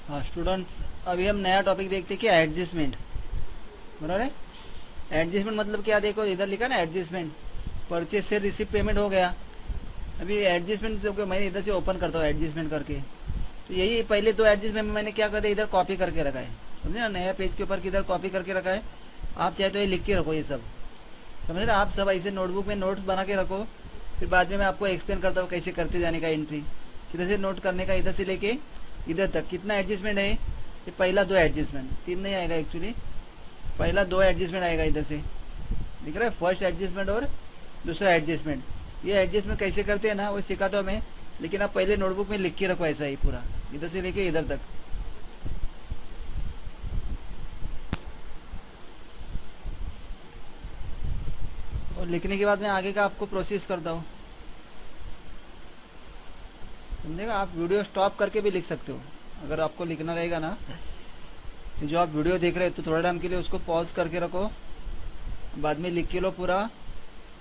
हाँ स्टूडेंट्स, अभी हम नया टॉपिक देखते हैं कि एडजस्टमेंट। बराबर है। एडजस्टमेंट मतलब क्या, देखो इधर लिखा ना एडजस्टमेंट, परचेज से रिसिप्ट पेमेंट हो गया। अभी एडजस्टमेंट जो मैं इधर से ओपन करता हूँ एडजस्टमेंट करके, तो यही पहले दो एडजस्टमेंट मैंने क्या कर दिया, इधर कॉपी करके रखा है। समझे ना, नया पेज के ऊपर किधर कॉपी करके रखा है। आप चाहे तो ये लिख के रखो ये सब। समझ रहे, आप सब ऐसे नोटबुक में नोट्स बना के रखो। फिर बाद में मैं आपको एक्सप्लेन करता हूँ कैसे करते जाने का एंट्री, किधर से नोट करने का, इधर से लेके इधर तक कितना एडजस्टमेंट है। ये पहला दो एडजस्टमेंट, तीन नहीं आएगा एक्चुअली, पहला दो एडजस्टमेंट आएगा इधर से। दिख रहा है, फर्स्ट एडजस्टमेंट और दूसरा एडजस्टमेंट। ये एडजस्टमेंट कैसे करते हैं ना, वो सिखाता हूँ मैं, लेकिन आप पहले नोटबुक में लिख के रखो ऐसा ही पूरा, इधर से लेके इधर तक। और लिखने के बाद मैं आगे का आपको प्रोसेस करता हूँ। समझेगा, आप वीडियो स्टॉप करके भी लिख सकते हो अगर आपको लिखना रहेगा ना। जो आप वीडियो देख रहे हैं तो थोड़ा टाइम के लिए उसको पॉज करके रखो, बाद में लिख के लो पूरा,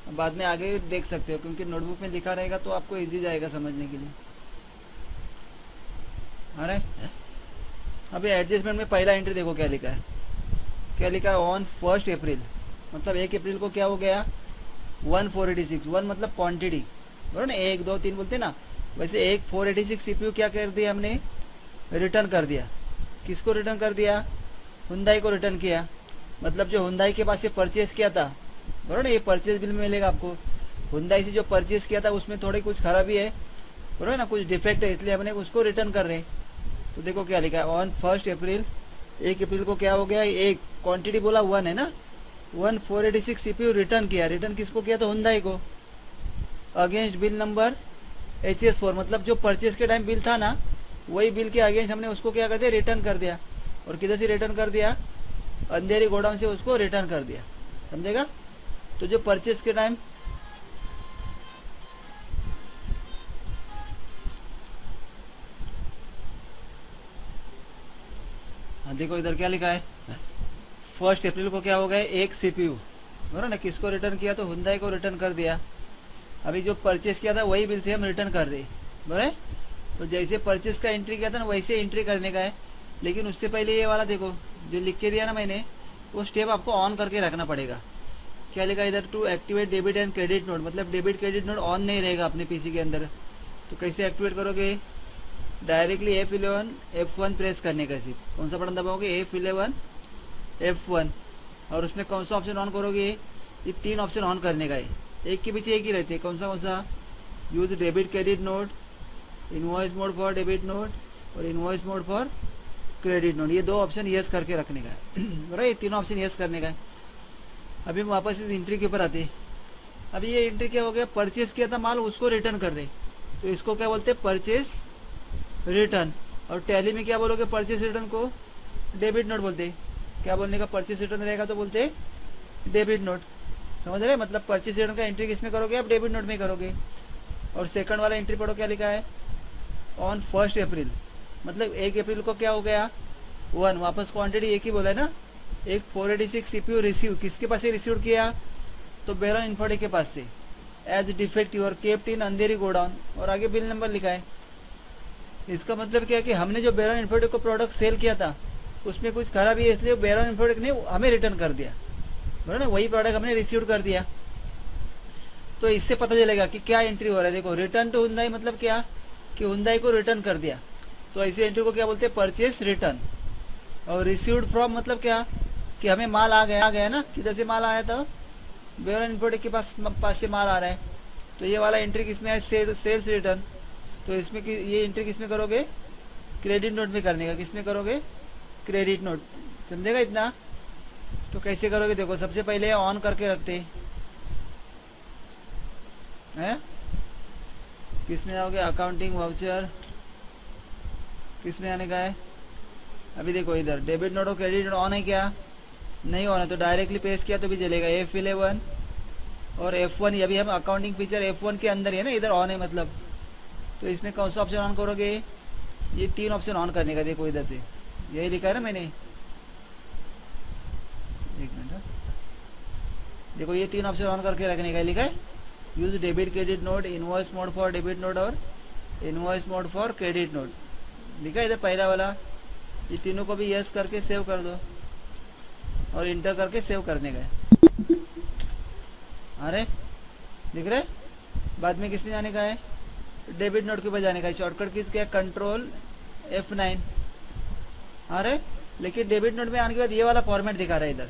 बाद में आगे देख सकते हो, क्योंकि नोटबुक में लिखा रहेगा तो आपको इजी जाएगा समझने के लिए। अरे अभी एडजस्टमेंट में पहला एंट्री देखो क्या लिखा है। क्या लिखा है, ऑन 1 अप्रैल, मतलब 1 अप्रैल को क्या हो गया, 1486। वन मतलब क्वांटिटी, बराबर ना, 1 2 3 बोलते ना, वैसे 486 सीपीयू क्या कर दिया हमने, रिटर्न कर दिया। किसको रिटर्न कर दिया, हुंडई को रिटर्न किया। मतलब जो हुंडई के पास से परचेज किया था, बराबर ना, ये परचेज बिल में मिलेगा आपको। हुंडई से जो परचेज किया था उसमें थोड़ी कुछ खराबी है, बराबर ना, कुछ डिफेक्ट है, इसलिए हमने उसको रिटर्न कर रहे हैं। तो देखो क्या लिखा है, ऑन 1 अप्रैल, 1 अप्रैल को क्या हो गया, एक क्वांटिटी बोला 1 है ना, 1486 सीपीयू रिटर्न किया। रिटर्न किसको किया, तो हुंडई को, अगेंस्ट बिल नंबर HS4, मतलब जो परचेज के टाइम बिल था ना, वही बिल के अगेंस्ट हमने उसको क्या कर दिया, रिटर्न कर दिया। और किधर से रिटर्न कर दिया, अंधेरी गोडाउन से उसको रिटर्न कर दिया। समझेगा, तो जो परचेज के टाइम, हाँ देखो इधर क्या लिखा है, 1 अप्रैल को क्या हो गया, एक सीपीयू, बराबर ना, किसको रिटर्न किया, तो हुंडई को रिटर्न कर दिया। अभी जो परचेज किया था वही बिल से हम रिटर्न कर रहे, बराबर है। तो जैसे परचेज का एंट्री किया था ना, वैसे एंट्री करने का है। लेकिन उससे पहले ये वाला देखो जो लिख के दिया ना मैंने, वो स्टेप आपको ऑन करके रखना पड़ेगा। क्या लिखा इधर, to activate debit and credit note, मतलब डेबिट क्रेडिट नोट ऑन नहीं रहेगा अपने पीसी के अंदर। तो कैसे एक्टिवेट करोगे, डायरेक्टली F11 प्रेस करने का, सिर्फ कौन सा बटन दबाओगे, F11 F1, और उसमें कौन सा ऑप्शन ऑन करोगे, ये तीन ऑप्शन ऑन करने का है, एक के पीछे एक ही रहते हैं। कौन सा, use debit credit note, invoice mode for debit note और invoice mode for credit note, ये दो ऑप्शन यस करके रखने का है। बराबर, ये तीनों ऑप्शन यस करने का है। अभी हम वापस इस एंट्री के ऊपर आते हैं। अभी ये एंट्री क्या हो गया, परचेज किया था माल, उसको रिटर्न कर रहे, तो इसको क्या बोलते हैं, परचेज रिटर्न। और टैली में क्या बोलोगे, परचेज रिटर्न को डेबिट नोट बोलते हैं। क्या बोलने का, परचेज रिटर्न रहेगा तो बोलते हैं डेबिट नोट। समझ रहे, मतलब परचेज रिटर्न का एंट्री किस में करोगे, आप डेबिट नोट में करोगे। और सेकंड वाला एंट्री पढ़ो क्या लिखा है, ऑन 1 अप्रैल, मतलब 1 अप्रैल को क्या हो गया, 1, वापस क्वांटिटी एक ही बोला है ना, एक 486 सीपीयू रिसीव, किसके पास से रिसीव किया, तो बेरन इन्फोटेक के पास से, एज डिफेक्टिव और केप्ट इन अंधेरी गोडाउन, और आगे बिल नंबर लिखा है। इसका मतलब क्या है कि हमने जो बेरन इन्फोटेक को प्रोडक्ट सेल किया था उसमें कुछ खराबी है, इसलिए बेरन इन्फोटेक ने हमें रिटर्न कर दिया, बराबर ना, वही प्रोडक्ट हमने रिसीव कर दिया। तो इससे पता चलेगा कि क्या एंट्री हो रहा है। देखो, रिटर्न टू हुंडई मतलब क्या, कि हुंडई को रिटर्न कर दिया, तो ऐसी एंट्री को क्या बोलते हैं, परचेस रिटर्न। और रिसीव्ड फ्रॉम मतलब क्या, कि हमें माल आ गया ना, किधर से माल आया था, बेरन इन्फोटेक के पास से माल आ रहा है। तो ये वाला एंट्री किसमें है, सेल्स रिटर्न। तो इसमें ये एंट्री किसमें करोगे, क्रेडिट नोट में करने का, किसमें करोगे, क्रेडिट नोट। समझेगा इतना। तो कैसे करोगे, देखो सबसे पहले ऑन करके रखते हैं, किस में आओगे, अकाउंटिंग वाउचर, किस में आने का है। अभी देखो इधर डेबिट नोट और क्रेडिट नोट ऑन है क्या, नहीं ऑन है, तो डायरेक्टली प्रेस किया तो भी चलेगा, F11 और F1, अभी हम अकाउंटिंग फीचर F1 के अंदर ही है ना, इधर ऑन है मतलब। तो इसमें कौन सा ऑप्शन ऑन करोगे, ये तीन ऑप्शन ऑन करने का, देखो इधर से यही लिखा है ना मैंने, एक मिनट, देखो ये तीन ऑप्शन ऑन करके रखने का लिखा है, use debit credit note, invoice mode for debit note और invoice mode for credit note, लिखा है इधर पहला वाला। ये तीनों को भी यस करके सेव कर दो और इंटर करके सेव करने गए। अरे दिख रहे, बाद में किस में जाने का है, डेबिट नोट के ऊपर जाने का है। शॉर्टकट कीज क्या, कंट्रोल F9। अरे लेकिन डेबिट नोट में आने के बाद ये वाला फॉर्मेट दिखा रहा है इधर,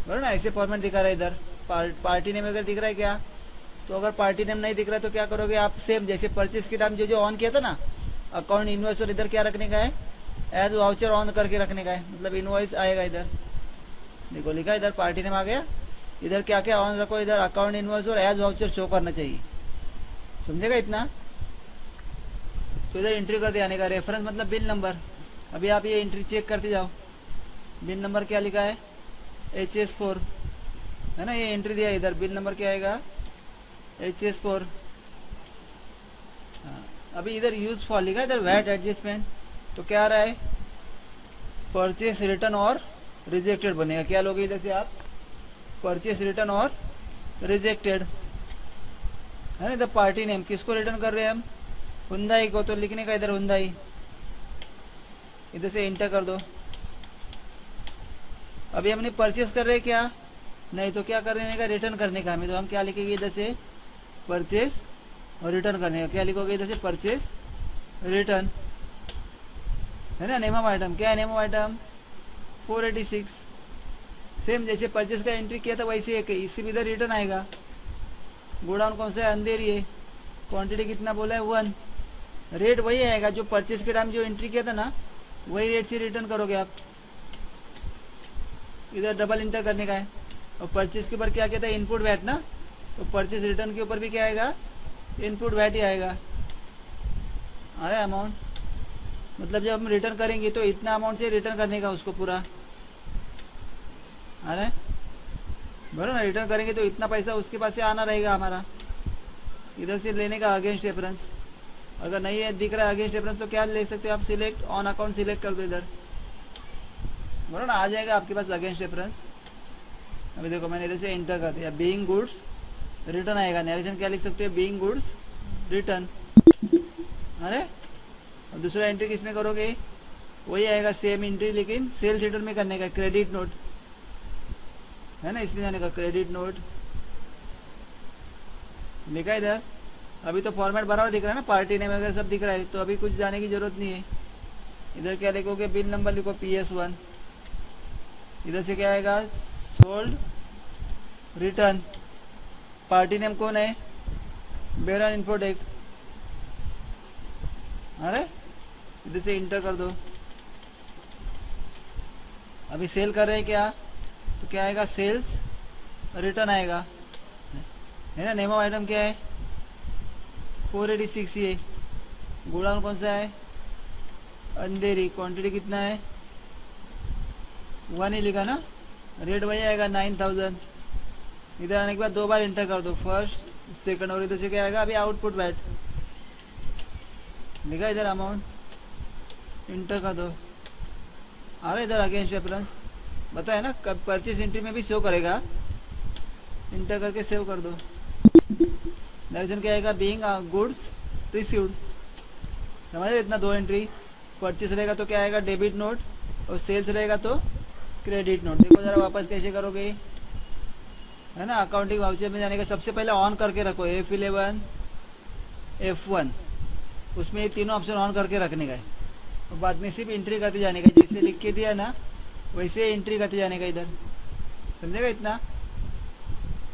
बराबर ना, ऐसे फॉर्मेट दिखा रहा है इधर। पार्टी नेम अगर दिख रहा है क्या, तो अगर पार्टी नेम नहीं दिख रहा है तो क्या करोगे आप, सेम जैसे परचेस के टाइम जो ऑन किया था ना अकाउंट इनवॉइस, और इधर क्या रखने का है, एज वाउचर ऑन करके रखने का है, मतलब इनवॉइस आएगा इधर। देखो लिखा इधर पार्टी नेम आ गया, इधर क्या क्या ऑन रखो, इधर अकाउंट इनवॉइस और एज वाउचर शो करना चाहिए, समझेगा इतना। तो इधर एंट्री कर दिया आने का, रेफरेंस मतलब बिल नंबर। अभी आप ये एंट्री चेक करते जाओ, बिल नंबर क्या लिखा है, HS4 है ना, ये एंट्री दिया इधर, बिल नंबर क्या आएगा, HS4। हाँ, अभी इधर यूज फॉर लिखा है, इधर वैट एडजस्टमेंट, तो क्या आ रहा है, परचेस रिटर्न और रिजेक्टेड बनेगा। क्या लोगे इधर से आप, परचेस रिटर्न और रिजेक्टेड है ना। इधर पार्टी नेम किसको रिटर्न कर रहे हैं हम, हुंडई को, तो लिखने का इधर हुंडई, इधर से इंटर कर दो। अभी हमने परचेस कर रहे हैं क्या, नहीं, तो क्या करने का, रिटर्न करने का हमें, तो हम क्या लिखेंगे इधर से, परचेस और रिटर्न करने का। क्या लिखोगे इधर से, परचेस रिटर्न है ना। नेम ऑफ आइटम क्या है, नेम ऑफ आइटम 486, सेम जैसे परचेस का एंट्री किया था वैसे एक, इसी में इधर रिटर्न आएगा। गोडाउन कौन सा है, अंधेरी है, क्वांटिटी कितना बोला है 1, रेट वही आएगा जो परचेस के टाइम जो एंट्री किया था ना, वही रेट से रिटर्न करोगे आप। इधर डबल इंटर करने का है, और परचेस के ऊपर क्या कहता है, इनपुट वैट ना, तो परचेस रिटर्न के ऊपर भी क्या आएगा, इनपुट वैट ही आएगा। अरे अमाउंट मतलब जब हम रिटर्न करेंगे तो इतना अमाउंट से रिटर्न करने का उसको पूरा, अरे बराबर ना, रिटर्न करेंगे तो इतना पैसा उसके पास से आना रहेगा हमारा, इधर से लेने का अगेंस्ट रेफरेंस। अगर नहीं है दिख रहा है अगेंस्ट रेफरेंस तो क्या ले सकते हो आप, सिलेक्ट ऑन अकाउंट सिलेक्ट कर दो इधर, बराबर ना, आ जाएगा आपके पास अगेंस्ट रेफरेंस। अभी देखो मैंने इधर से इंटर कर दिया, बीइंग गुड्स रिटर्न आएगा, नरेशन क्या लिख सकते हो, बीइंग गुड्स रिटर्न। अरे और दूसरा एंट्री किस में करोगे, वही आएगा सेम एंट्री, लेकिन सेल्स रिटर्न में करने का, क्रेडिट नोट है ना, इसमें जाने का, क्रेडिट नोट लिखा इधर। अभी तो फॉर्मेट बराबर दिख रहा है ना, पार्टी नेम वगैरह सब दिख रहा है, तो अभी कुछ जाने की जरूरत नहीं है। इधर क्या लिखोगे, बिल नंबर लिखो PS1, इधर से क्या आएगा, सोल्ड रिटर्न, पार्टी नेम कौन है, बेरन इन्फोटेक। अरे इधर से इंटर कर दो। अभी सेल कर रहे हैं क्या, तो क्या आएगा, सेल्स रिटर्न आएगा है ना। नेम ऑफ आइटम क्या है, 486 ये। गोडाउन कौन सा है, अंधेरी, क्वांटिटी कितना है 1 ही लिखा ना, रेट वही आएगा 9000। इधर आने के बाद 2 बार इंटर कर दो, फर्स्ट सेकंड, और इधर से क्या आएगा, अभी आउटपुट वैट लिखा इधर, अमाउंट इंटर कर दो। आ रहा इधर अगेंस्ट रेफरेंस बताया ना, कब परचेस एंट्री में भी शो करेगा, इंटर करके सेव कर दो। डायरेक्शन क्या आएगा, बीइंग गुड्स रिसीव्ड, समझ रहे, इतना 2 एंट्री। परचेस रहेगा तो क्या आएगा, डेबिट नोट, और सेल्स रहेगा तो क्रेडिट नोट। देखो जरा वापस कैसे करोगे, है ना, अकाउंटिंग वाउचर में जाने का, सबसे पहले ऑन करके रखो F11 F1, उसमें ये तीनों ऑप्शन ऑन करके रखने का है, और बाद में सिर्फ एंट्री करते जाने का, जैसे लिख के दिया ना वैसे एंट्री करते जाने का इधर, समझेगा, इतना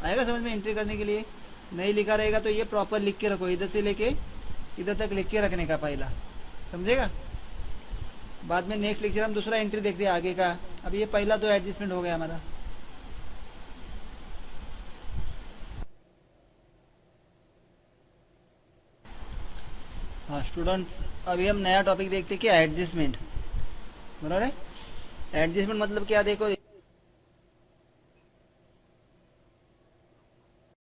आएगा समझ में। एंट्री करने के लिए नहीं लिखा रहेगा तो ये प्रॉपर लिख के रखो, इधर से लेके इधर तक लिख के रखने का पहला, समझेगा। बाद में नेक्स्ट लेक्चर हम दूसरा एंट्री देखते हैं आगे का। अभी ये पहला 2 एडजस्टमेंट हो गया हमारा। हाँ स्टूडेंट्स, अभी हम नया टॉपिक देखते हैं कि एडजस्टमेंट, बराबर है। एडजस्टमेंट मतलब क्या, देखो